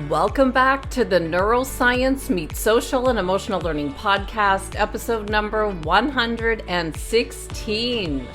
Welcome back to the Neuroscience Meets Social and Emotional Learning podcast, episode number 116.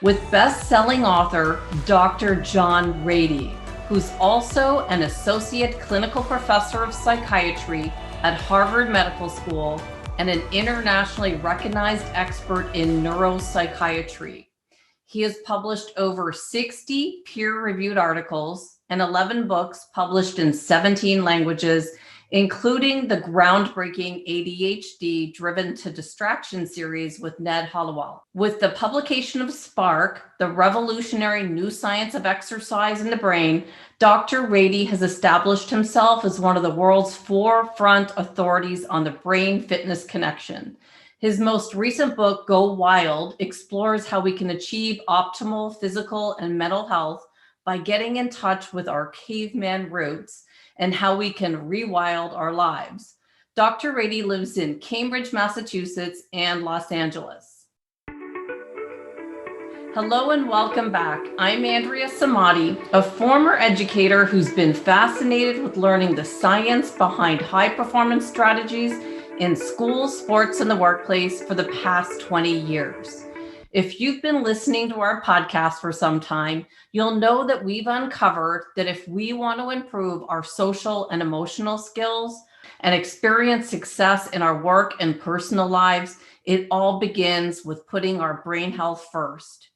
With best-selling author Dr. John Ratey, who's also an associate clinical professor of psychiatry at Harvard Medical School and an internationally recognized expert in neuropsychiatry. He has published over 60 peer-reviewed articles and 11 books published in 17 languages, including the groundbreaking ADHD Driven to Distraction series with Ned Hallowell. With the publication of Spark, the revolutionary new science of exercise in the brain, Dr. Rady has established himself as one of the world's forefront authorities on the brain fitness connection. His most recent book, Go Wild, explores how we can achieve optimal physical and mental health by getting in touch with our caveman roots and how we can rewild our lives. Dr. Rady lives in Cambridge, Massachusetts, and Los Angeles. Hello and welcome back. I'm Andrea Samadi, a former educator who's been fascinated with learning the science behind high-performance strategies in schools, sports, and the workplace for the past 20 years. If you've been listening to our podcast for some time, you'll know that we've uncovered that if we want to improve our social and emotional skills and experience success in our work and personal lives, it all begins with putting our brain health first.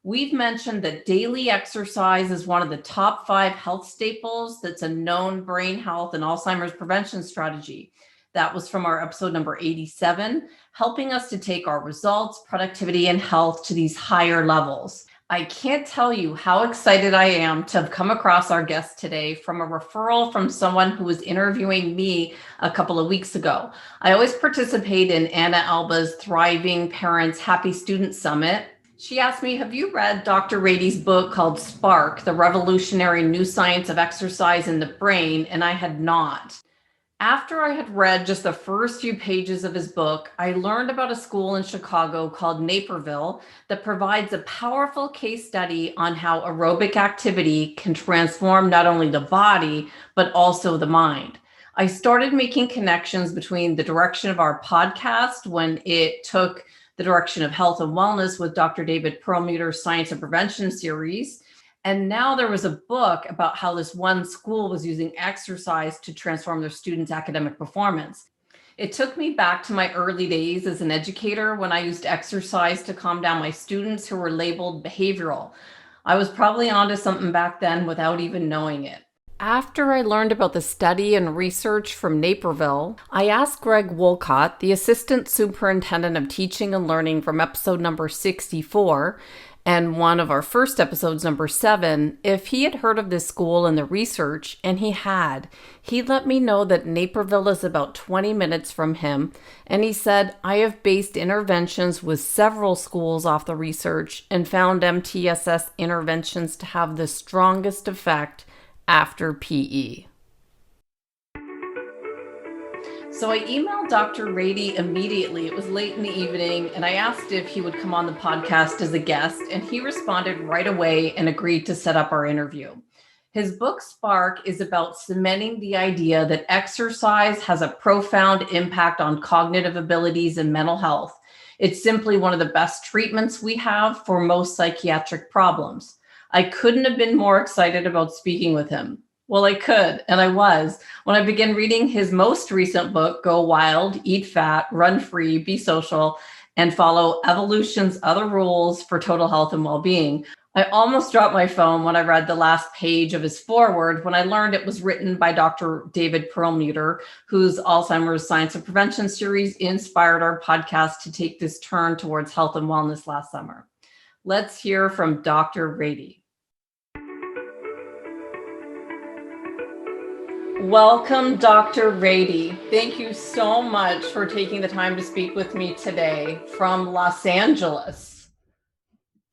We've mentioned that daily exercise is one of the top 5 health staples that's a known brain health and Alzheimer's prevention strategy. That was from our episode number 87, helping us to take our results, productivity, and health to these higher levels. I can't tell you how excited I am to have come across our guest today from a referral from someone who was interviewing me a couple of weeks ago. I always participate in Anna Alba's Thriving Parents Happy Student Summit. She asked me, have you read Dr. Rady's book called Spark, the revolutionary new science of exercise in the brain? And I had not. After I had read just the first few pages of his book, I learned about a school in Chicago called Naperville that provides a powerful case study on how aerobic activity can transform not only the body, but also the mind. I started making connections between the direction of our podcast when it took the direction of health and wellness with Dr. David Perlmutter's Science and Prevention series. And now there was a book about how this one school was using exercise to transform their students' academic performance. It took me back to my early days as an educator when I used exercise to calm down my students who were labeled behavioral. I was probably onto something back then without even knowing it. After I learned about the study and research from Naperville, I asked Greg Wolcott, the Assistant Superintendent of Teaching and Learning from episode number 64, and one of our first episodes, number 7, if he had heard of this school and the research, and he had. He let me know that Naperville is about 20 minutes from him, and he said, I have based interventions with several schools off the research and found MTSS interventions to have the strongest effect after PE. So I emailed Dr. Rady immediately. It was late in the evening, and I asked if he would come on the podcast as a guest, and he responded right away and agreed to set up our interview. His book, Spark, is about cementing the idea that exercise has a profound impact on cognitive abilities and mental health. It's simply one of the best treatments we have for most psychiatric problems. I couldn't have been more excited about speaking with him. Well, I could, and I was, when I began reading his most recent book, Go Wild, Eat Fat, Run Free, Be Social, and Follow Evolution's Other Rules for Total Health and Well-Being. I almost dropped my phone when I read the last page of his foreword when I learned it was written by Dr. David Perlmutter, whose Alzheimer's Science and Prevention series inspired our podcast to take this turn towards health and wellness last summer. Let's hear from Dr. Rady. Welcome, Dr. Rady. Thank you so much for taking the time to speak with me today from Los Angeles.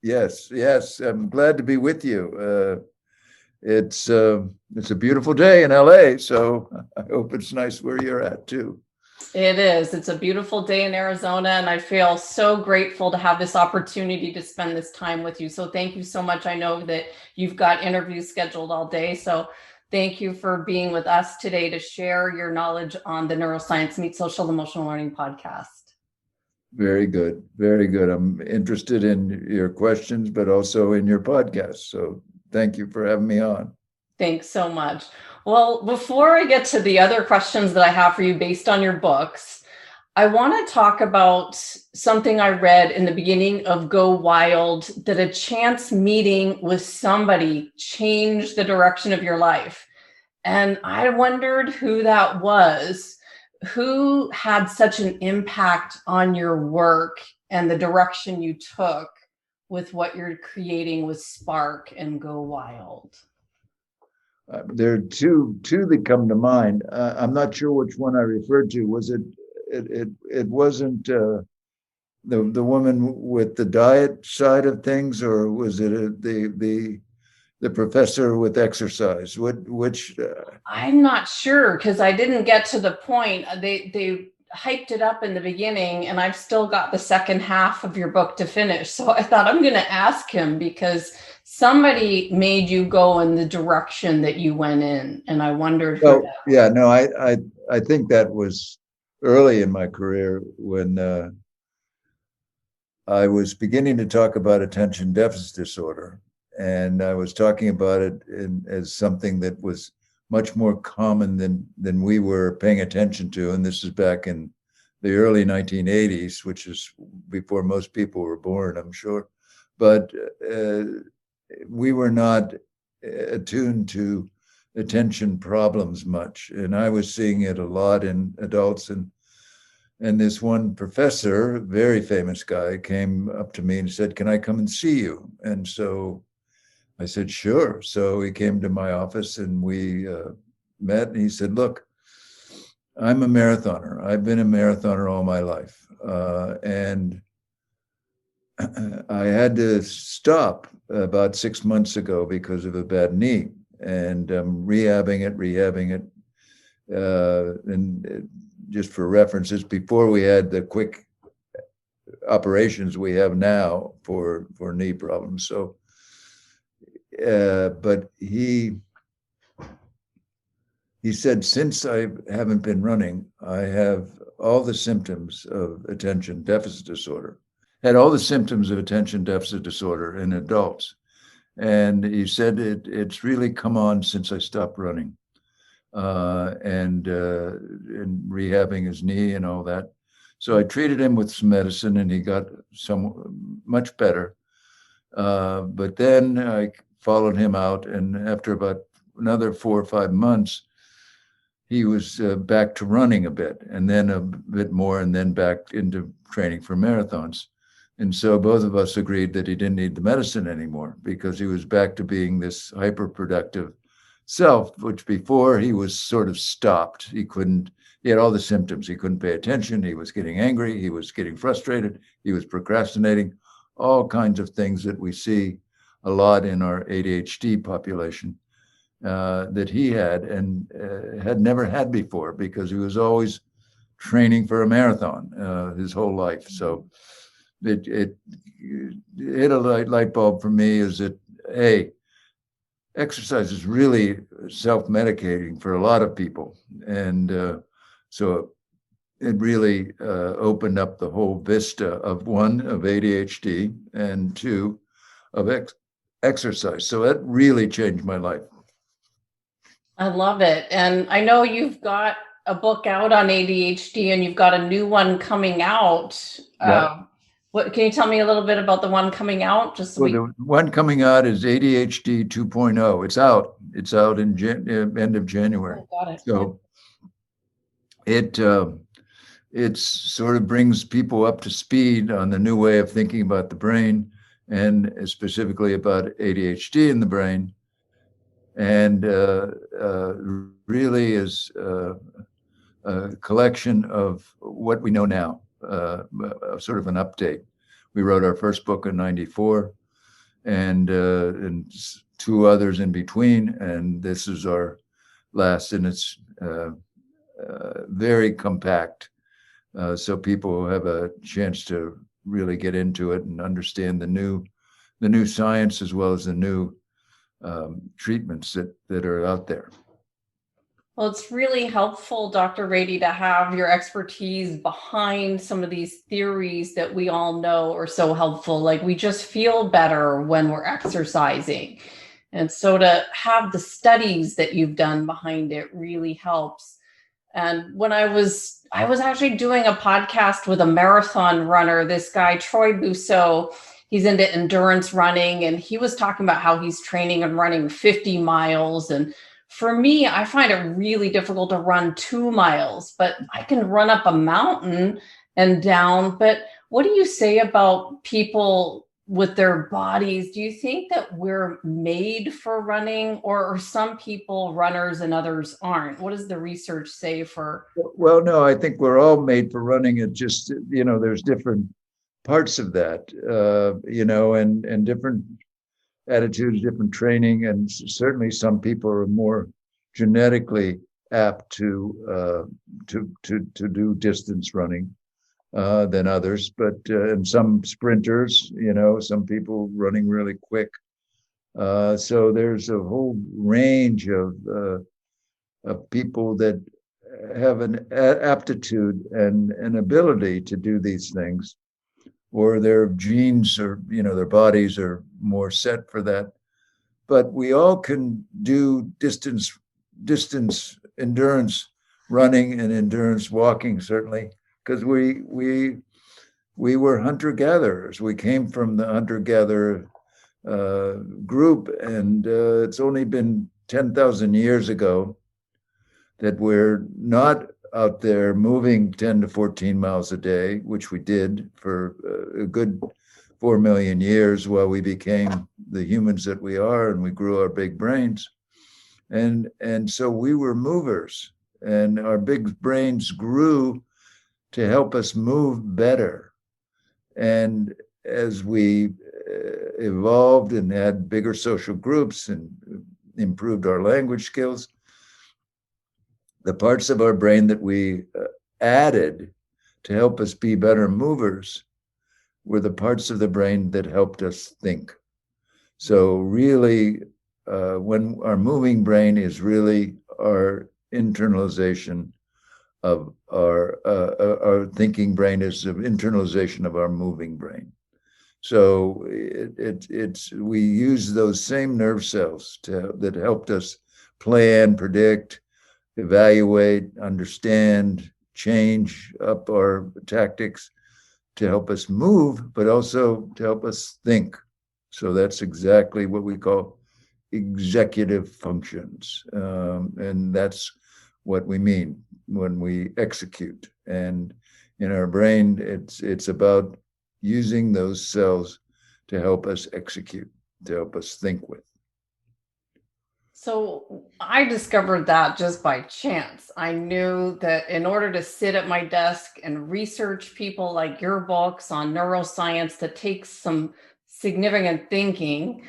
Yes, I'm glad to be with you. It's a beautiful day in LA, so I hope it's nice where you're at too. It is. It's a beautiful day in Arizona, and I feel so grateful to have this opportunity to spend this time with you. So thank you so much. I know that you've got interviews scheduled all day. So thank you for being with us today to share your knowledge on the Neuroscience Meet Social Emotional Learning podcast. Very good. Very good. I'm interested in your questions, but also in your podcast. So thank you for having me on. Thanks so much. Well, before I get to the other questions that I have for you based on your books, I want to talk about something I read in the beginning of Go Wild, that a chance meeting with somebody changed the direction of your life. And I wondered who that was, who had such an impact on your work and the direction you took with what you're creating with Spark and Go Wild. There are two that come to mind. I'm not sure which one I referred to. Was it? It wasn't the woman with the diet side of things, or was it the professor with exercise? Which? I'm not sure, because I didn't get to the point. They hyped it up in the beginning, and I've still got the second half of your book to finish. So I thought I'm going to ask him, because somebody made you go in the direction that you went in, and I wondered. Well, yeah, no, I think that was early in my career when I was beginning to talk about attention deficit disorder, and I was talking about it as something that was much more common than we were paying attention to. And this is back in the early 1980s, which is before most people were born, I'm sure. But we were not attuned to attention problems much. And I was seeing it a lot in adults. And this one professor, very famous guy, came up to me and said, "Can I come and see you?" And so I said, "Sure." So he came to my office and we met, and he said, "Look, I'm a marathoner. I've been a marathoner all my life. And I had to stop about 6 months ago because of a bad knee, and I'm rehabbing it. And just for references, before we had the quick operations we have now for knee problems. So, but he said, since I haven't been running, I have all the symptoms of attention deficit disorder. Had all the symptoms of attention deficit disorder in adults. And he said, it's really come on since I stopped running. And rehabbing his knee and all that. So I treated him with some medicine, and he got much better. But then I followed him out, and after about another 4 or 5 months, he was back to running a bit, and then a bit more, and then back into training for marathons. And so both of us agreed that he didn't need the medicine anymore, because he was back to being this hyper-productive self, which before he was sort of stopped. He had all the symptoms. He couldn't pay attention. He was getting angry. He was getting frustrated. He was procrastinating, all kinds of things that we see a lot in our ADHD population that he had and had never had before, because he was always training for a marathon his whole life. So it hit a light bulb for me, is that, hey, exercise is really self-medicating for a lot of people. And so it really opened up the whole vista of, one, of ADHD, and two, of exercise. So that really changed my life. I love it. And I know you've got a book out on ADHD, and you've got a new one coming out. Yeah. What can you tell me a little bit about the one coming out? The one coming out is ADHD 2.0. It's out. It's out in end of January. Oh, got it. So it sort of brings people up to speed on the new way of thinking about the brain, and specifically about ADHD in the brain, and really is a collection of what we know now, sort of an update. We wrote our first book in '94, and 2 others in between, and this is our last, and it's very compact. so people have a chance to really get into it and understand the new science as well as the new treatments that are out there. Well, it's really helpful, Dr. Rady, to have your expertise behind some of these theories that we all know are so helpful. Like, we just feel better when we're exercising. And so to have the studies that you've done behind it really helps. And when I was actually doing a podcast with a marathon runner, this guy, Troy Bousseau, he's into endurance running, and he was talking about how he's training and running 50 miles. And for me, I find it really difficult to run 2 miles, but I can run up a mountain and down. But what do you say about people with their bodies? Do you think that we're made for running, or are some people runners and others aren't? What does the research say for? Well, no, I think we're all made for running. It just, there's different parts of that, and different attitudes, different training, and certainly some people are more genetically apt to do distance running than others. But and some sprinters, some people running really quick. So there's a whole range of people that have an aptitude and an ability to do these things, or their genes or their bodies are more set for that. But we all can do distance endurance running and endurance walking, certainly, because we were hunter-gatherers. We came from the hunter-gatherer group, and it's only been 10,000 years ago that we're not out there moving 10 to 14 miles a day, which we did for a good 4 million years while we became the humans that we are and we grew our big brains. And so we were movers, and our big brains grew to help us move better. And as we evolved and had bigger social groups and improved our language skills, the parts of our brain that we added to help us be better movers were the parts of the brain that helped us think. So really, when our moving brain is really our internalization of our thinking brain is the internalization of our moving brain. So we use those same nerve cells that helped us plan, predict, evaluate, understand, change up our tactics to help us move, but also to help us think. So that's exactly what we call executive functions. And that's what we mean when we execute. And in our brain, it's about using those cells to help us execute, to help us think with. So I discovered that just by chance. I knew that in order to sit at my desk and research people like your books on neuroscience that takes some significant thinking,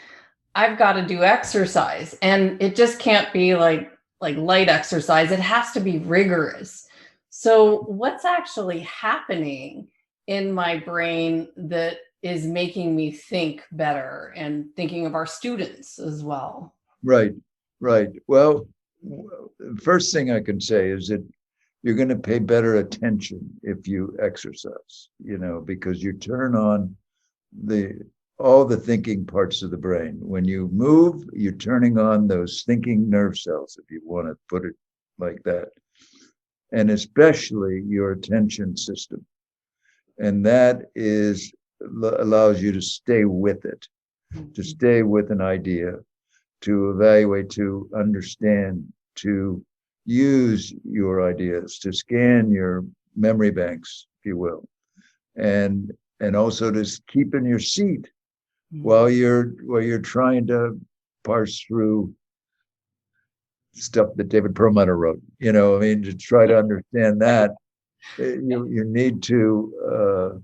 I've got to do exercise. And it just can't be like light exercise. It has to be rigorous. So what's actually happening in my brain that is making me think better, and thinking of our students as well? Right. Well, first thing I can say is that you're going to pay better attention if you exercise, because you turn on all the thinking parts of the brain. When you move, you're turning on those thinking nerve cells, if you want to put it like that, and especially your attention system. And that allows you to stay with it, to stay with an idea, to evaluate, to understand, to use your ideas, to scan your memory banks, if you will, and also to keep in your seat while you're trying to parse through stuff that David Perlmutter wrote. To try to understand that, you need to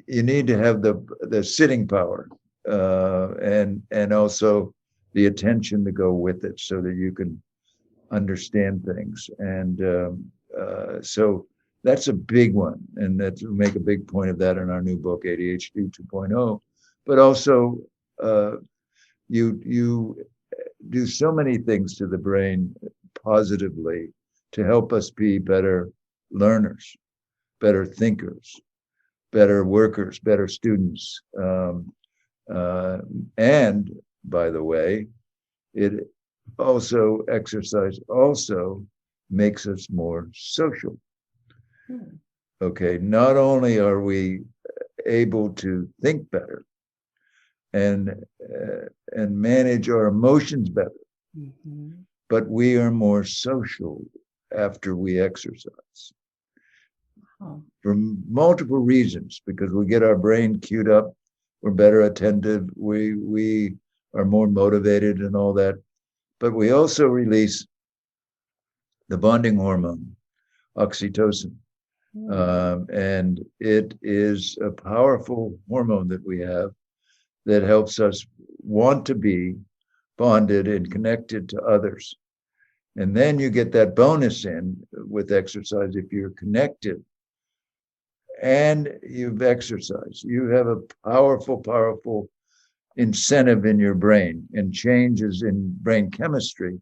have the sitting power. And also the attention to go with it, so that you can understand things. And so That's a big one. And we make a big point of that in our new book, ADHD 2.0. But also, you do so many things to the brain positively to help us be better learners, better thinkers, better workers, better students. And by the way, it also exercise also makes us more social. Okay, not only are we able to think better and manage our emotions better, but we are more social after we exercise. For multiple reasons, because we get our brain queued up, we're better attentive, we are more motivated and all that. But we also release the bonding hormone, oxytocin. And it is a powerful hormone that we have that helps us want to be bonded and connected to others. And then you get that bonus in with exercise. If you're connected and you've exercised, you have a powerful, powerful incentive in your brain and changes in brain chemistry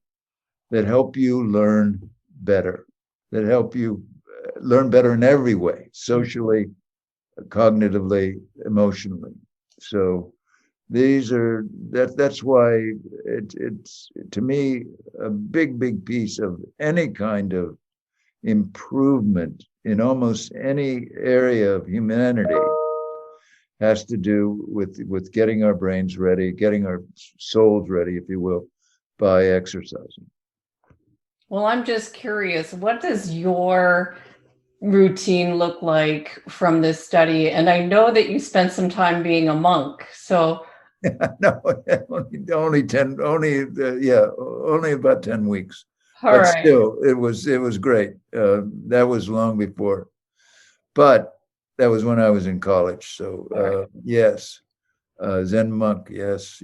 that help you learn better, that help you learn better in every way, socially, cognitively, emotionally. So that's why it's to me a big piece of any kind of improvement in almost any area of humanity has to do with getting our brains ready, getting our souls ready, if you will, by exercising. Well, I'm just curious, what does your routine look like from this study? And I know that you spent some time being a monk, so no, only about 10 weeks. all But right. still, it was great. That was long before, but that was when I was in college. So yes, Zen monk. Yes.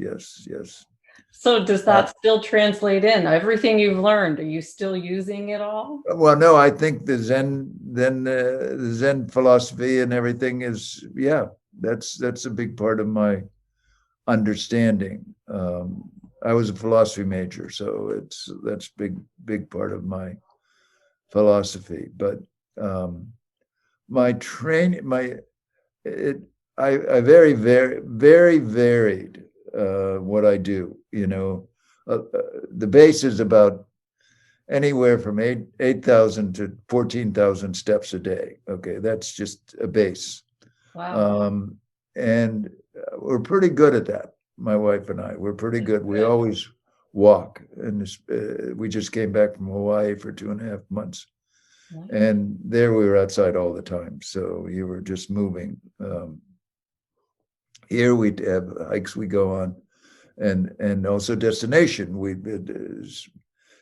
So does that still translate in everything you've learned? Are you still using it all? Well, no, I think the Zen philosophy and everything is, that's a big part of my understanding. I was a philosophy major, so that's big part of my philosophy. But my training, I very varied what I do. The base is about anywhere from 8,000 to 14,000 steps a day. Okay, that's just a base. Wow. And we're pretty good at that. My wife and I, we're pretty good. We always walk, and we just came back from Hawaii for 2.5 months, and there we were outside all the time. So you were just moving. Here we have hikes we go on, and also destination. We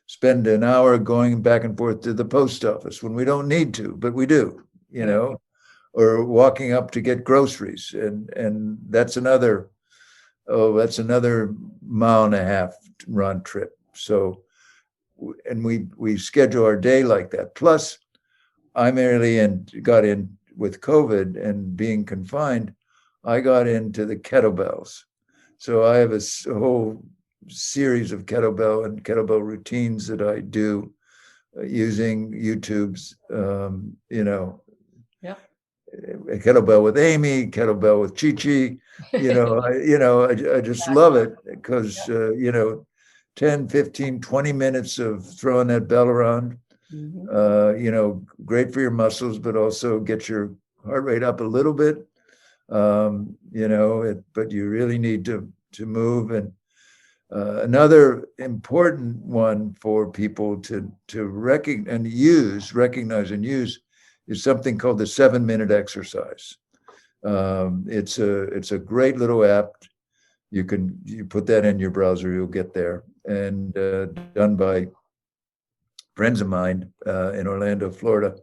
spend an hour going back and forth to the post office when we don't need to, but we do. Or walking up to get groceries, and that's another 1.5-mile run trip. So, and we schedule our day like that. Plus, I merely got in with COVID and being confined. I got into the kettlebells. So I have a whole series of kettlebell routines that I do using YouTube's, a kettlebell with Amy, kettlebell with Chi-Chi, I just love it because, 10, 15, 20 minutes of throwing that bell around, great for your muscles, but also get your heart rate up a little bit, but you really need to move. And another important one for people to recognize and use is something called the 7-minute exercise. It's a great little app. You put that in your browser, you'll get there, and done by friends of mine in Orlando, Florida,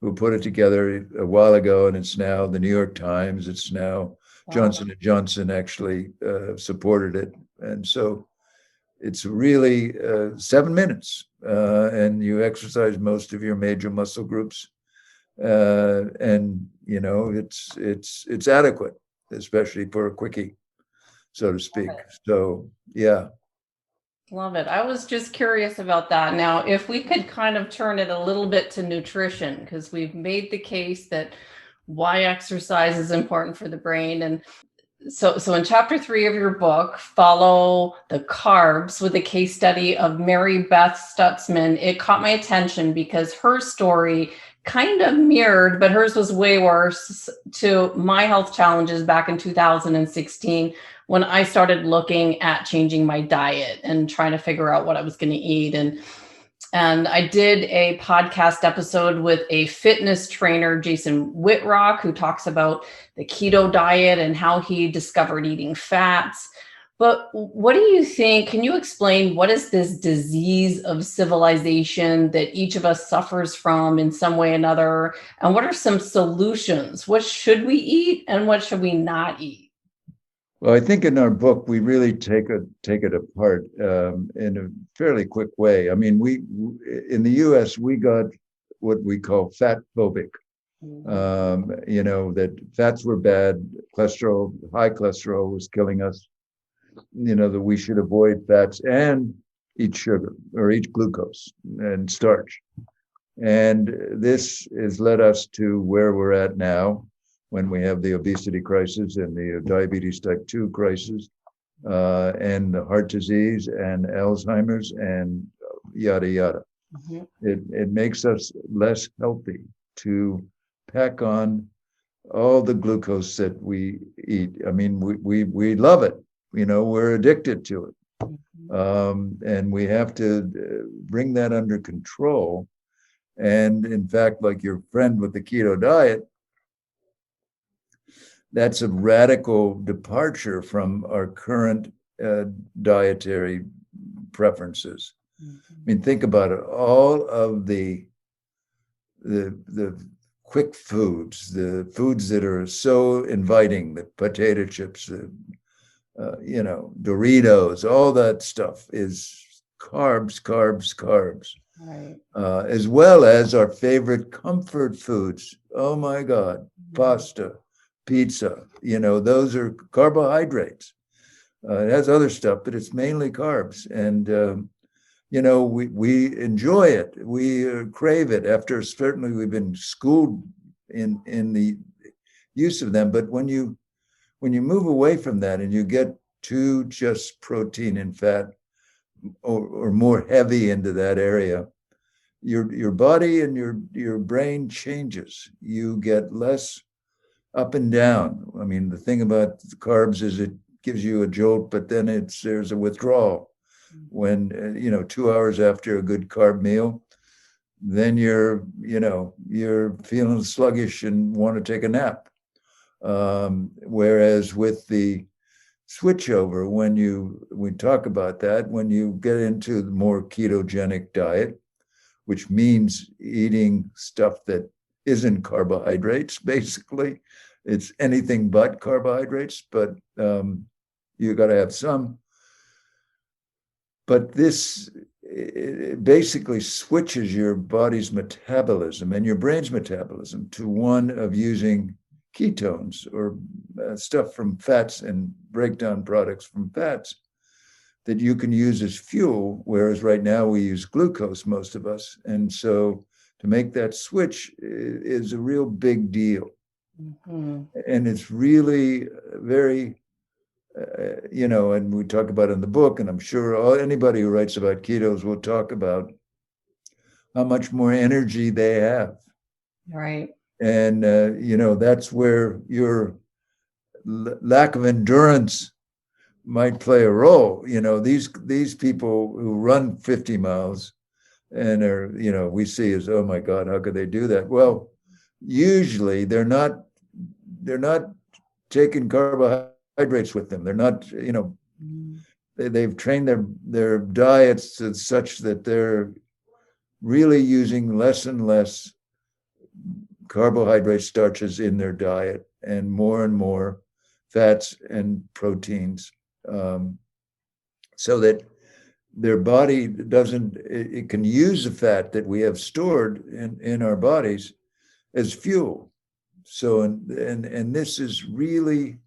who put it together a while ago, and it's now the New York Times. It's now Johnson & Johnson actually supported it, and so it's really 7 minutes, and you exercise most of your major muscle groups. And it's adequate, especially for a quickie, so to speak. So yeah. Love it. I was just curious about that. Now, if we could kind of turn it a little bit to nutrition, because we've made the case that why exercise is important for the brain. And so in chapter 3 of your book, Follow the Carbs, with a case study of Mary Beth Stutzman, it caught my attention because her story kind of mirrored, but hers was way worse, to my health challenges back in 2016 when I started looking at changing my diet and trying to figure out what I was going to eat. And I did a podcast episode with a fitness trainer, Jason Whitrock, who talks about the keto diet and how he discovered eating fats. But what do you think? Can you explain what is this disease of civilization that each of us suffers from in some way or another? And what are some solutions? What should we eat and what should we not eat? Well, I think in our book we really take it apart in a fairly quick way. I mean, we in the U.S. we got what we call fat phobic. That fats were bad, cholesterol, high cholesterol was killing us. That we should avoid fats and eat sugar or eat glucose and starch. And this has led us to where we're at now, when we have the obesity crisis and the diabetes type 2 crisis, and the heart disease and Alzheimer's and yada, yada. Mm-hmm. It makes us less healthy to pack on all the glucose that we eat. I mean, we love it. We're addicted to it. Mm-hmm. And we have to bring that under control. And in fact, like your friend with the keto diet, that's a radical departure from our current dietary preferences. Mm-hmm. I mean, think about it. All of the quick foods, the foods that are so inviting, the potato chips, Doritos, all that stuff is carbs, carbs, carbs. Right. As well as our favorite comfort foods. Oh my God, mm-hmm. Pasta, pizza, those are carbohydrates. It has other stuff, but it's mainly carbs. And, we enjoy it. We crave it after certainly we've been schooled in the use of them. But when you move away from that and you get to just protein and fat or more heavy into that area, your body and your brain changes. You get less up and down. I mean, the thing about the carbs is it gives you a jolt, but then there's a withdrawal. When 2 hours after a good carb meal, then you're feeling sluggish and want to take a nap. Whereas with the switchover, when we talk about that, when you get into the more ketogenic diet, which means eating stuff that isn't carbohydrates, basically. It's anything but carbohydrates, but you got to have some. But this basically switches your body's metabolism and your brain's metabolism to one of using ketones or stuff from fats and breakdown products from fats that you can use as fuel, whereas right now we use glucose, most of us. And so to make that switch is a real big deal. Mm-hmm. And it's really very, and we talk about it in the book, and I'm sure anybody who writes about ketos will talk about how much more energy they have. Right. And, that's where your lack of endurance might play a role. These people who run 50 miles and are, we see as, oh my God, how could they do that? Well, usually they're not taking carbohydrates with them. They're not, they've trained their diets such that they're really using less and less carbohydrate starches in their diet and more fats and proteins. So that their body it can use the fat that we have stored in our bodies as fuel. So, and this is really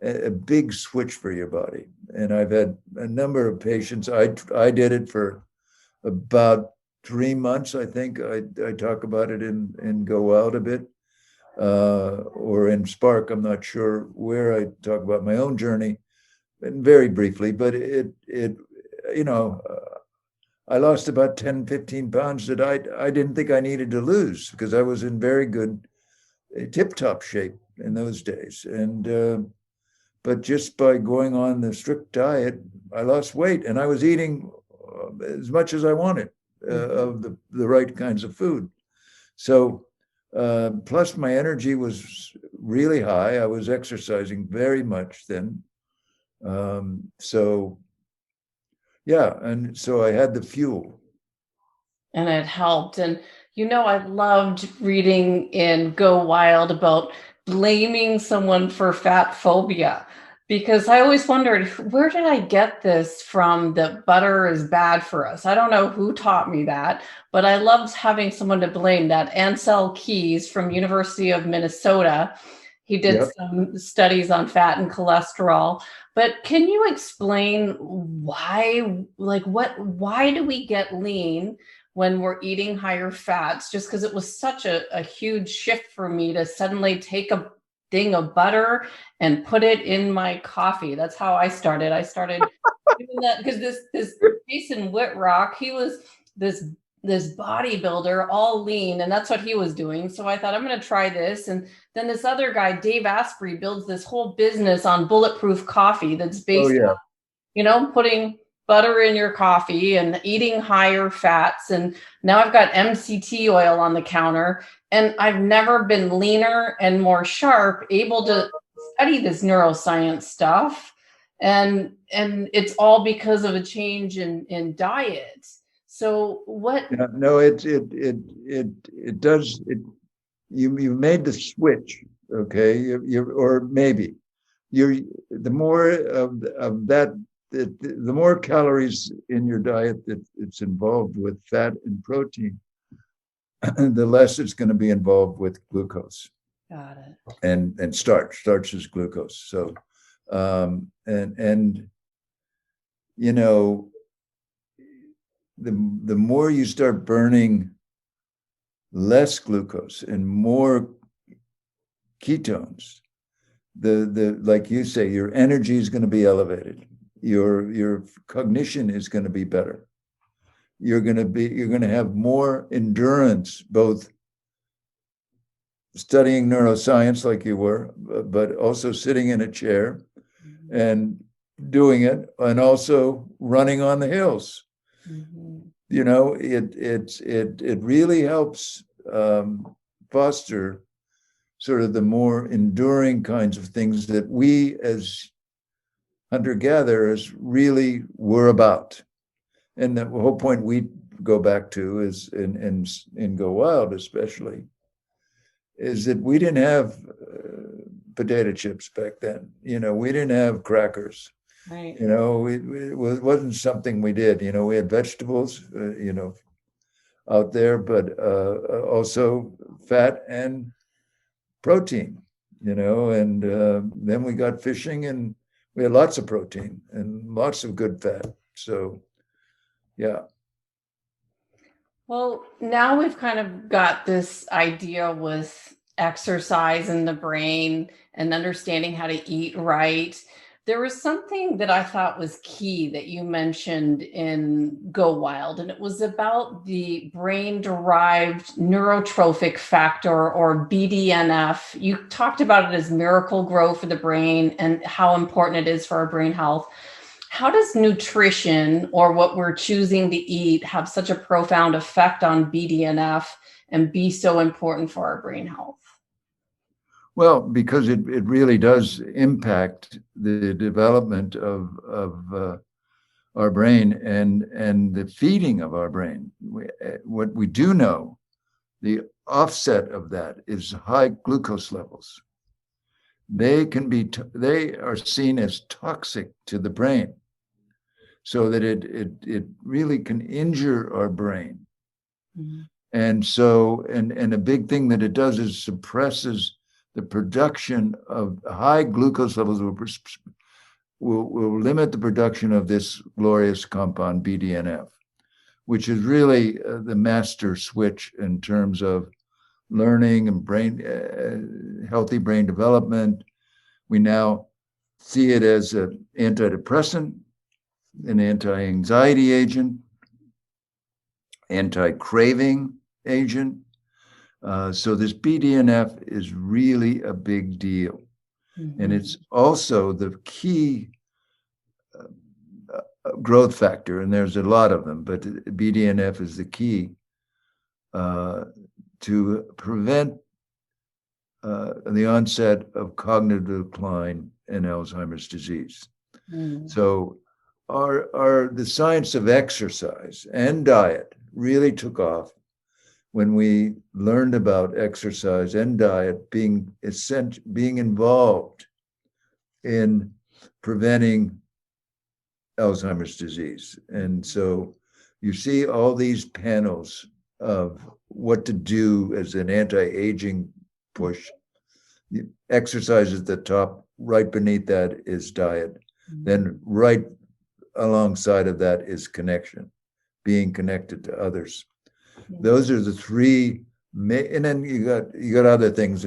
a big switch for your body. And I've had a number of patients. I did it for about 3 months. I think I talk about it in Go Wild a bit, or in Spark. I'm not sure where I talk about my own journey, and very briefly. But you know, I lost about 10, 15 pounds that I didn't think I needed to lose, because I was in very good tip-top shape in those days. And but just by going on the strict diet, I lost weight, and I was eating as much as I wanted of the right kinds of food. So plus my energy was really high. I was exercising very much then. So yeah, and so I had the fuel. And it helped. And, I loved reading in Go Wild about blaming someone for fat phobia, because I always wondered, where did I get this from, that butter is bad for us? I don't know who taught me that, but I loved having someone to blame. That Ansel Keys from University of Minnesota, he did Yep. some studies on fat and cholesterol. But can you explain why, why do we get lean when we're eating higher fats? Just because it was such a huge shift for me to suddenly take a thing of butter and put it in my coffee. That's how I started. I started doing that because this Jason Whitrock, he was this bodybuilder, all lean, and that's what he was doing. So I thought, I'm going to try this. And then this other guy, Dave Asprey, builds this whole business on bulletproof coffee that's Oh based yeah. on, putting butter in your coffee and eating higher fats. And now I've got MCT oil on the counter, and I've never been leaner and more sharp, able to study this neuroscience stuff. And it's all because of a change in diet. So what? Yeah, no, it does it. You made the switch, okay? Or maybe you're the more of that. The more calories in your diet that it's involved with fat and protein, the less it's going to be involved with glucose. Got it. And starch. Starch is glucose. So, and you know, the more you start burning less glucose and more ketones, the like you say, your energy is going to be elevated. Your cognition is going to be better. You're going to have more endurance, both studying neuroscience like you were, but also sitting in a chair and doing it, and also running on the hills. It really helps foster sort of the more enduring kinds of things that we as hunter-gatherers really were about. And the whole point we go back to is in Go Wild especially, is that we didn't have potato chips back then. We didn't have crackers. Right. It wasn't something we did. We had vegetables, out there, but also fat and protein, and then we got fishing, and we had lots of protein and lots of good fat. So, yeah. Well, now we've kind of got this idea with exercise in the brain and understanding how to eat right. There was something that I thought was key that you mentioned in Go Wild, and it was about the brain-derived neurotrophic factor, or BDNF. You talked about it as miracle grow for the brain and how important it is for our brain health. How does nutrition, or what we're choosing to eat, have such a profound effect on BDNF and be so important for our brain health? Well, because it really does impact the development of our brain and the feeding of our brain. What we do know, the offset of that is high glucose levels. They are seen as toxic to the brain, so that it really can injure our brain. And so, and a big thing that it does is suppresses the production of high glucose levels will limit the production of this glorious compound BDNF, which is really the master switch in terms of learning and healthy brain development. We now see it as an antidepressant, an anti-anxiety agent, anti-craving agent. So this BDNF is really a big deal. Mm-hmm. And it's also the key growth factor, and there's a lot of them, but BDNF is the key to prevent the onset of cognitive decline in Alzheimer's disease. Mm. So the science of exercise and diet really took off when we learned about exercise and diet being involved in preventing Alzheimer's disease. And so you see all these panels of what to do as an anti-aging push. Exercise is the top, right beneath that is diet. Mm-hmm. Then right alongside of that is connection, being connected to others. Yeah. Those are the three, and then you got other things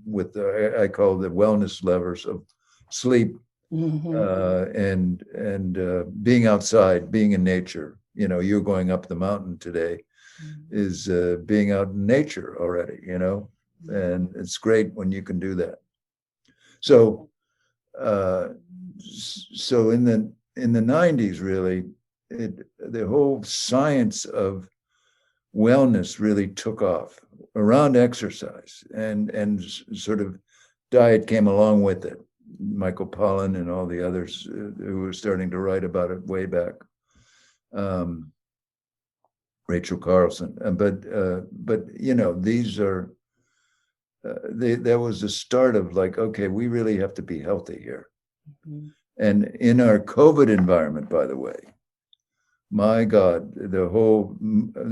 with I call the wellness levers of sleep, mm-hmm. and being outside, being in nature. You know, you're going up the mountain today, mm-hmm. is being out in nature already. You know, mm-hmm. and it's great when you can do that. So, so in the 90s, really, the whole science of wellness really took off around exercise, and sort of diet came along with it. Michael Pollan and all the others who were starting to write about it way back. Rachel Carlson, but you know, these are that was the start of like, okay, we really have to be healthy here. Mm-hmm. And in our COVID environment, by the way, my God, the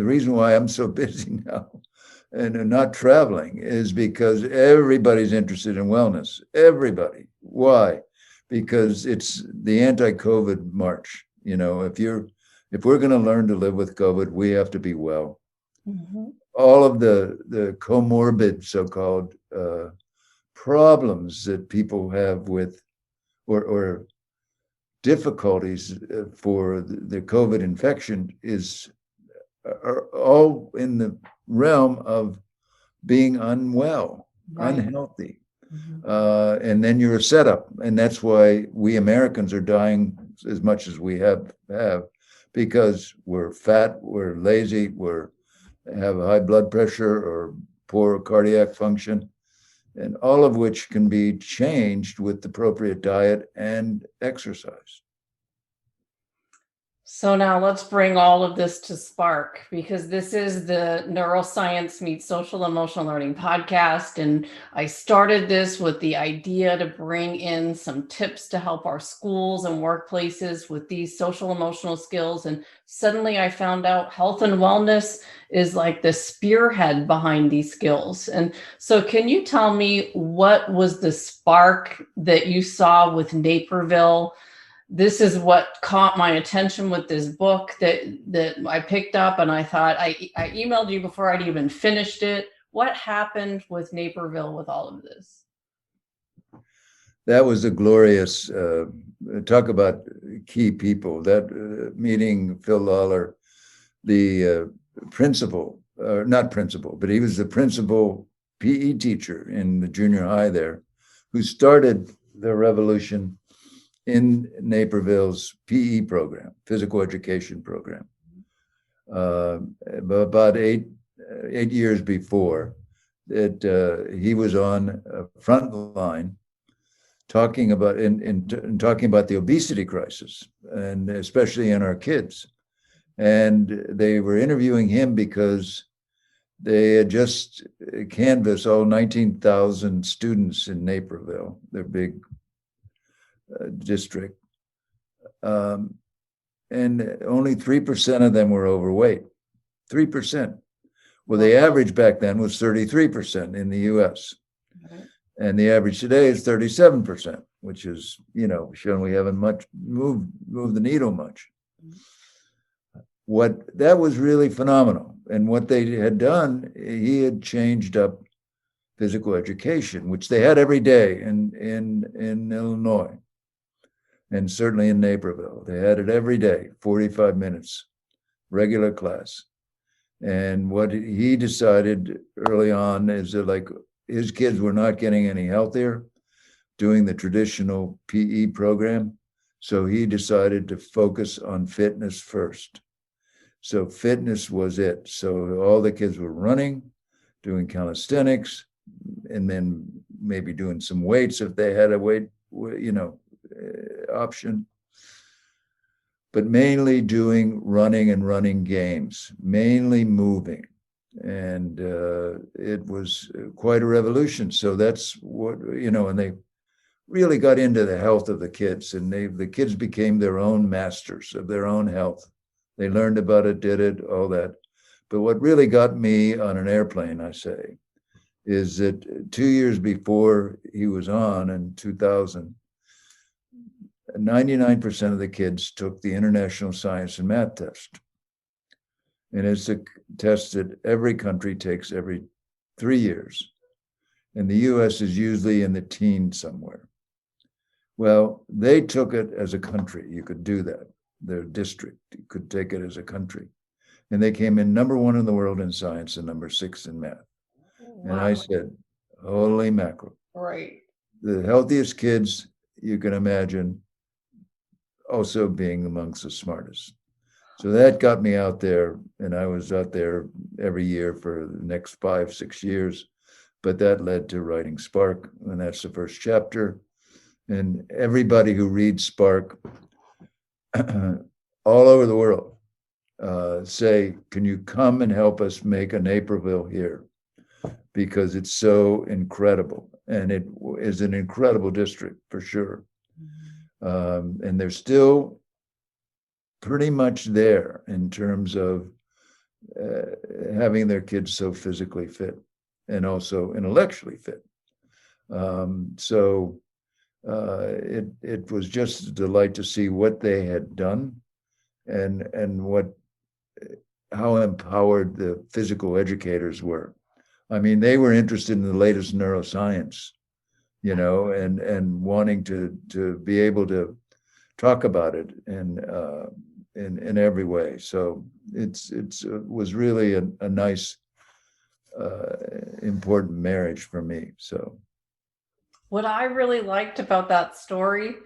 reason why I'm so busy now and not traveling is because everybody's interested in wellness. Everybody. Why? Because it's the anti-COVID march. You know, if we're going to learn to live with COVID, we have to be well. Mm-hmm. All of the comorbid so-called problems that people have with or difficulties for the COVID infection are all in the realm of being unwell, right. Unhealthy. Mm-hmm. And then you're a setup. And that's why we Americans are dying as much as we have because we're fat, we're lazy, have high blood pressure or poor cardiac function, and all of which can be changed with appropriate diet and exercise. So now let's bring all of this to Spark, because this is the Neuroscience Meets Social Emotional Learning podcast. And I started this with the idea to bring in some tips to help our schools and workplaces with these social emotional skills. And suddenly I found out health and wellness is like the spearhead behind these skills. And so can you tell me what was the spark that you saw with Naperville? This is what caught my attention with this book that I picked up, and I thought I emailed you before I'd even finished it. What happened with Naperville with all of this? That was a glorious, talk about key people. That meeting, Phil Lawler, the principal, not principal, but he was the principal PE teacher in the junior high there, who started the revolution in Naperville's PE program, physical education program. About eight years before, that he was on a front line talking about talking about the obesity crisis, and especially in our kids. And they were interviewing him because they had just canvassed all 19,000 students in Naperville, their big district, and only 3% of them were overweight. 3%. Well, the average back then was 33% in the US. Right. And the average today is 37%, which is, showing we haven't much moved the needle much. What that was really phenomenal. And what they had done, he had changed up physical education, which they had every day in Illinois, and certainly in Naperville. They had it every day, 45 minutes, regular class. And what he decided early on is that, like, his kids were not getting any healthier doing the traditional PE program. So he decided to focus on fitness first. So fitness was it. So all the kids were running, doing calisthenics, and then maybe doing some weights if they had a weight, option. But mainly doing running and running games, mainly moving. And it was quite a revolution. So that's what, and they really got into the health of the kids, and the kids became their own masters of their own health. They learned about it, did it, all that. But what really got me on an airplane, I say, is that 2 years before he was on in 2000, 99% of the kids took the International Science and Math test. And it's a test that every country takes every 3 years. And the US is usually in the teens somewhere. Well, they took it as a country. You could do that. Their district could take it as a country. And they came in number 1 in the world in science and number 6 in math. Wow. And I said, holy mackerel. Right. The healthiest kids you can imagine, also being amongst the smartest. So that got me out there, and I was out there every year for the next 5-6 years. But that led to writing Spark, and that's the first chapter. And everybody who reads Spark all over the world say, can you come and help us make a Naperville here? Because it's so incredible. And it is an incredible district for sure. And they're still pretty much there in terms of having their kids so physically fit and also intellectually fit. So it was just a delight to see what they had done and how empowered the physical educators were. I mean, they were interested in the latest neuroscience, and wanting to be able to talk about it in every way. So it was really a nice, important marriage for me. So what I really liked about that story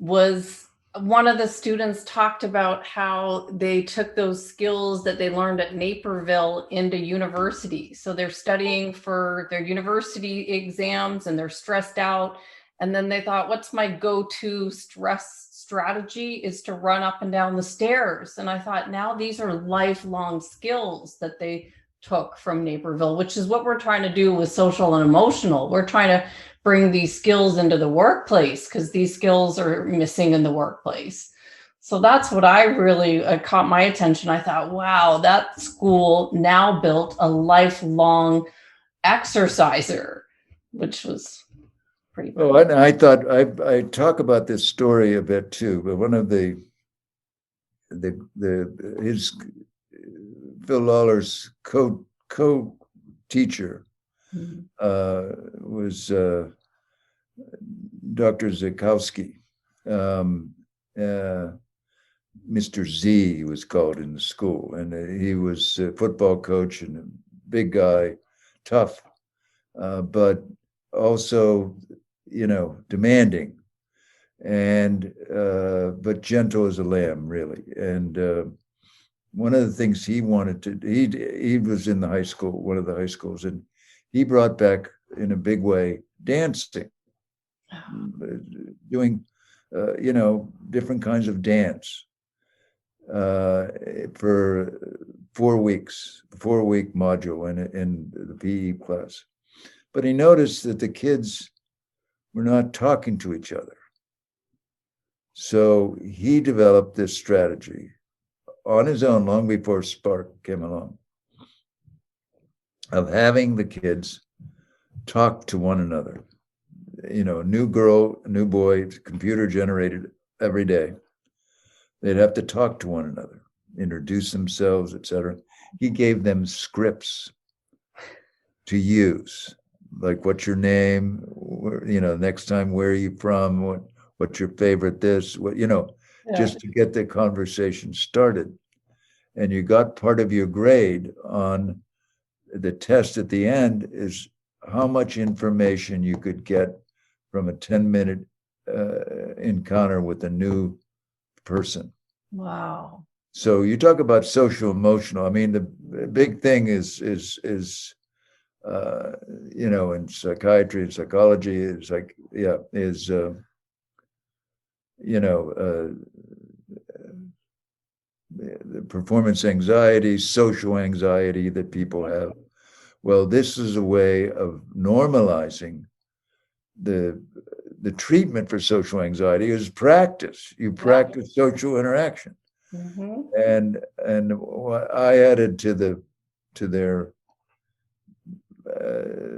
was one of the students talked about how they took those skills that they learned at Naperville into university. So they're studying for their university exams and they're stressed out. And then they thought, what's my go-to stress strategy is to run up and down the stairs. And I thought, now these are lifelong skills that they took from Naperville, which is what we're trying to do with social and emotional. We're trying to bring these skills into the workplace because these skills are missing in the workplace. So that's what I really caught my attention. I thought, wow, that school now built a lifelong exerciser, which was pretty cool. Oh, and I thought I talk about this story a bit too, but one of his Phil Lawler's co-teacher was Dr. Zukowski. Mr. Z, he was called in the school, and he was a football coach and a big guy, tough, but also, demanding, and but gentle as a lamb, really. And one of the things he wanted to, he was in the high school, one of the high schools, and he brought back in a big way dancing, doing, different kinds of dance for 4 weeks, 4-week module in the PE class. But he noticed that the kids were not talking to each other. So he developed this strategy on his own long before Spark came along. of having the kids talk to one another. New girl, new boy, computer generated every day. They'd have to talk to one another, introduce themselves, etc. He gave them scripts to use, like what's your name, next time, where are you from, what's your favorite this, just to get the conversation started. And you got part of your grade on the test at the end is how much information you could get from a 10-minute encounter with a new person. Wow. So you talk about social emotional. I mean, the big thing is in psychiatry and psychology is the performance anxiety, social anxiety that people have. Well, this is a way of normalizing the treatment for social anxiety is practice. You practice social interaction. Mm-hmm. And what I added to their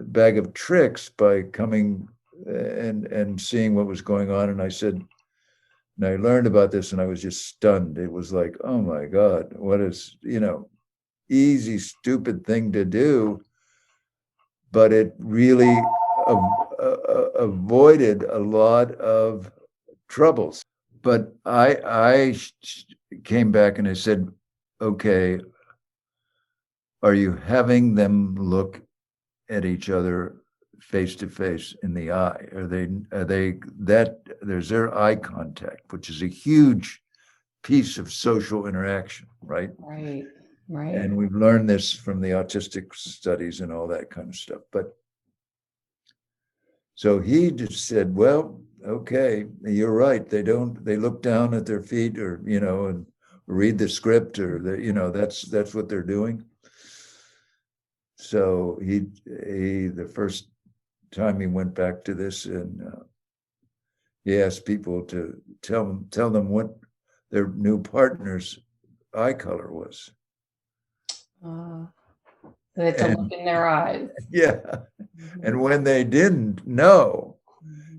bag of tricks by coming and seeing what was going on. And I said, and I learned about this and I was just stunned. It was like, oh my God, what is, easy, stupid thing to do. But it really avoided a lot of troubles. But I came back and I said, okay, are you having them look at each other face to face in the eye? Are they that there's their eye contact, which is a huge piece of social interaction, right? Right. Right. And we've learned this from the autistic studies and all that kind of stuff. But so he just said, well, okay, you're right. They look down at their feet or, and read the script or that's what they're doing. So he the first time he went back to this and he asked people to tell them what their new partner's eye color was. They had to look in their eyes. Yeah. Mm-hmm. And when they didn't know,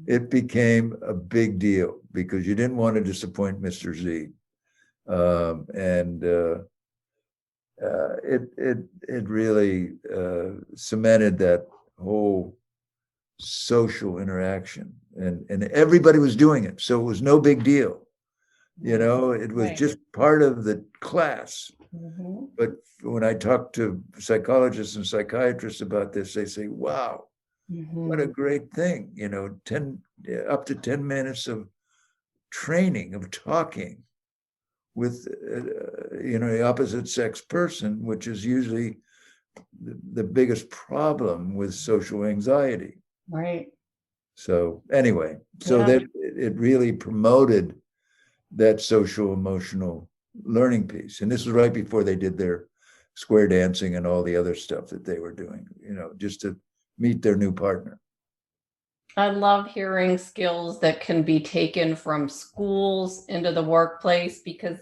it became a big deal because you didn't want to disappoint Mr. Z. It really cemented that whole social interaction, and everybody was doing it, so it was no big deal. It was just part of the class. Mm-hmm. But when I talk to psychologists and psychiatrists about this, they say, "Wow, mm-hmm. What a great thing!" 10 up to 10 minutes of training of talking with the opposite sex person, which is usually the biggest problem with social anxiety. Right. So anyway, that it really promoted that social emotional learning piece. And this was right before they did their square dancing and all the other stuff that they were doing, just to meet their new partner. I love hearing skills that can be taken from schools into the workplace because,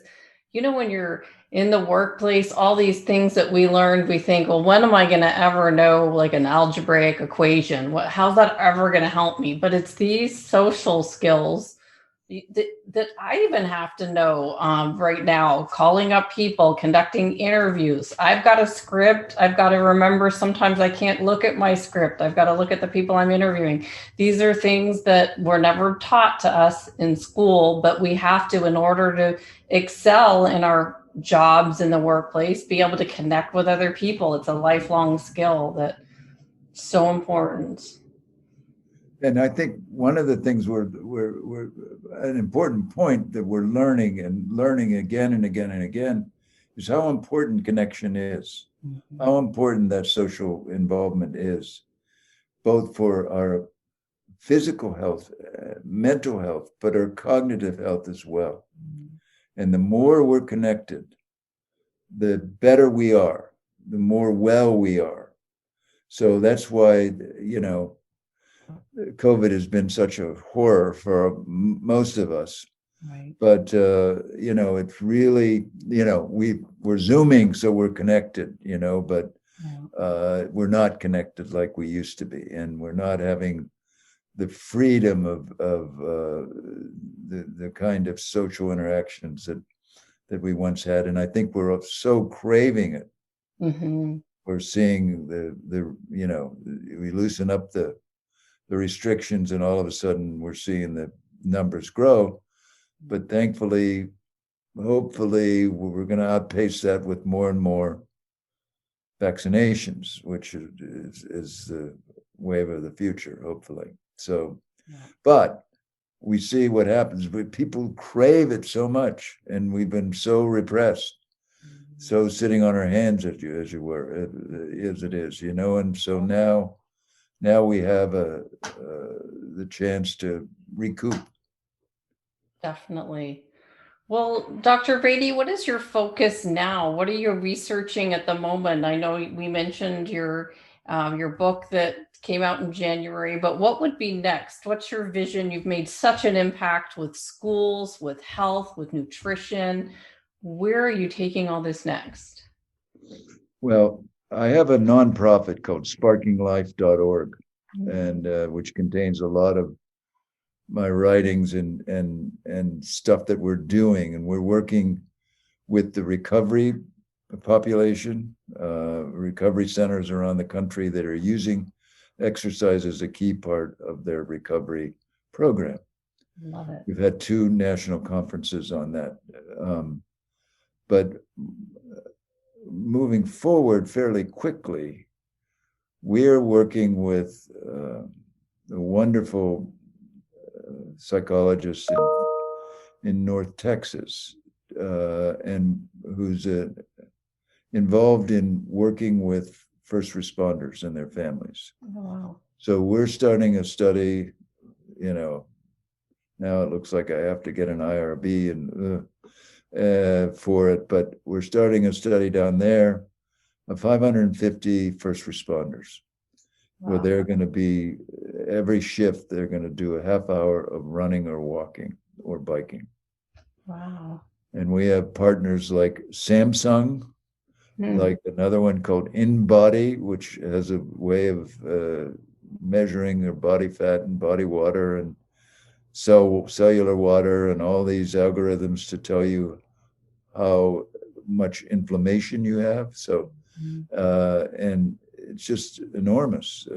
when you're in the workplace, all these things that we learned, we think, well, when am I going to ever know like an algebraic equation? How's that ever going to help me? But it's these social skills that I even have to know right now, calling up people, conducting interviews. I've got a script. I've got to remember sometimes I can't look at my script. I've got to look at the people I'm interviewing. These are things that were never taught to us in school, but we have to, in order to excel in our jobs in the workplace, be able to connect with other people. It's a lifelong skill that's so important. And I think one of the things we're an important point that we're learning again and again and again is how important connection is, mm-hmm. how important that social involvement is, both for our physical health, mental health, but our cognitive health as well. Mm-hmm. And the more we're connected, the better we are, the more well we are. So that's why, COVID has been such a horror for most of us. Right. But, it's really, we're Zooming, so we're connected, but we're not connected like we used to be, and we're not having the freedom of the kind of social interactions that we once had. And I think we're so craving it. Mm-hmm. We're seeing we loosen up the restrictions, and all of a sudden we're seeing the numbers grow. But thankfully, hopefully, we're going to outpace that with more and more vaccinations, which is the wave of the future, hopefully. So, but we see what happens. People crave it so much, and we've been so repressed, so sitting on our hands, as you were, as it is, and so now we have the chance to recoup. Definitely. Well, Dr. Rady, what is your focus now? What are you researching at the moment? I know we mentioned your book that came out in January, but what would be next? What's your vision? You've made such an impact with schools, with health, with nutrition. Where are you taking all this next? Well, I have a nonprofit called sparkinglife.org, and which contains a lot of my writings and stuff that we're doing, and we're working with the recovery population, recovery centers around the country that are using exercise as a key part of their recovery program. Love it. We've had 2 national conferences on that, but moving forward fairly quickly, we're working with a wonderful psychologist in North Texas, and who's involved in working with first responders and their families. Oh, wow. So we're starting a study, now it looks like I have to get an IRB and for it, but we're starting a study down there of 550 first responders. Wow. Where they're going to be, every shift, they're going to do a half hour of running or walking or biking. Wow. And we have partners like Samsung, like another one called InBody, which has a way of measuring their body fat and body water and cellular water and all these algorithms to tell you how much inflammation you have. So, and it's just enormous,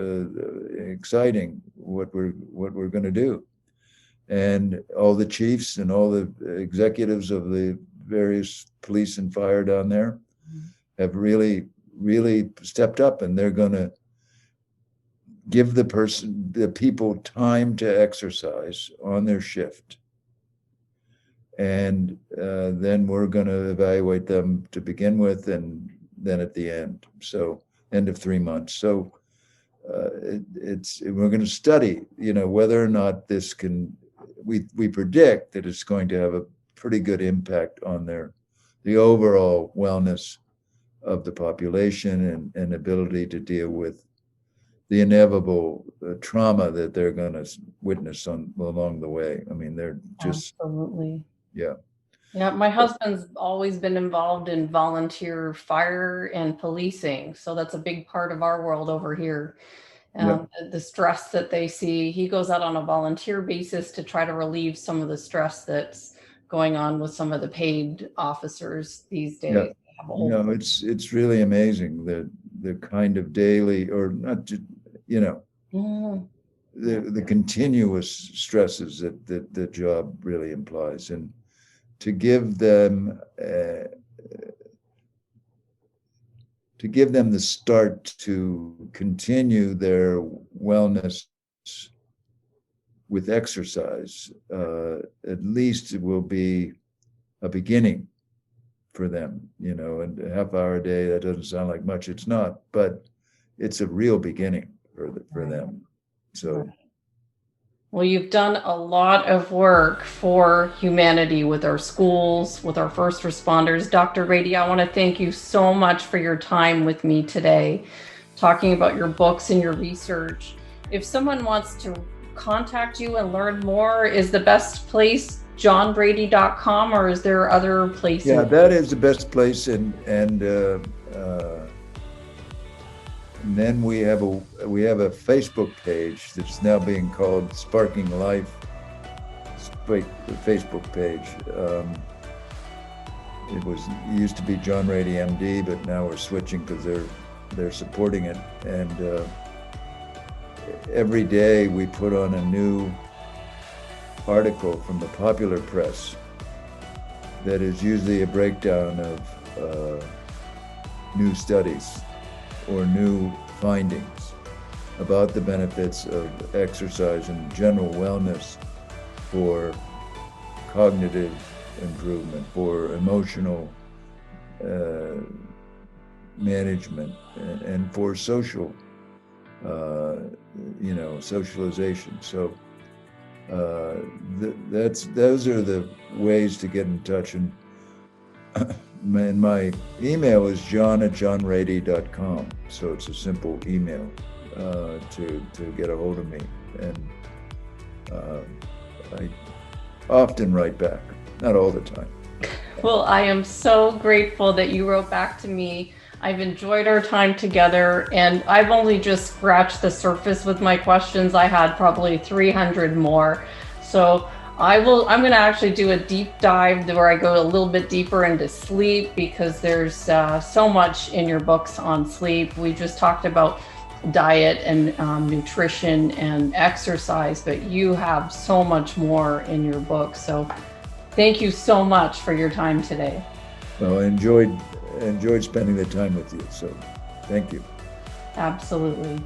exciting what we're going to do. And all the chiefs and all the executives of the various police and fire down there have really stepped up, and they're going to give the people time to exercise on their shift. And then we're going to evaluate them to begin with, and then at the end. So end of 3 months. So we're going to study, whether or not this can. We predict that it's going to have a pretty good impact on the overall wellness of the population and ability to deal with the inevitable trauma that they're going to witness along the way. I mean, they're just absolutely. Yeah. Yeah, my husband's always been involved in volunteer fire and policing. So that's a big part of our world over here. The stress that they see, he goes out on a volunteer basis to try to relieve some of the stress that's going on with some of the paid officers these days. Yeah. It's really amazing the kind of daily, or not, the continuous stresses that the job really implies, and to give them the start to continue their wellness with exercise, at least it will be a beginning for them, and a half hour a day, that doesn't sound like much. It's not, but it's a real beginning for them. So. Well, you've done a lot of work for humanity with our schools, with our first responders. Dr. Rady, I want to thank you so much for your time with me today, talking about your books and your research. If someone wants to contact you and learn more, is the best place johnrady.com, or is there other places? Yeah, that is the best place. And And then we have a Facebook page that's now being called Sparking Life. The Facebook page. It used to be John J MD, but now we're switching because they're supporting it. And every day we put on a new article from the popular press that is usually a breakdown of new studies or new findings about the benefits of exercise and general wellness for cognitive improvement, for emotional management, and for social, socialization. So those are the ways to get in touch. And my email is john@johnrady.com. So it's a simple email to get a hold of me. And I often write back, not all the time. Well, I am so grateful that you wrote back to me. I've enjoyed our time together, and I've only just scratched the surface with my questions. I had probably 300 more. So I'm going to actually do a deep dive where I go a little bit deeper into sleep, because there's so much in your books on sleep. We just talked about diet and nutrition and exercise, but you have so much more in your book. So thank you so much for your time today. Well, I enjoyed spending the time with you. So thank you. Absolutely.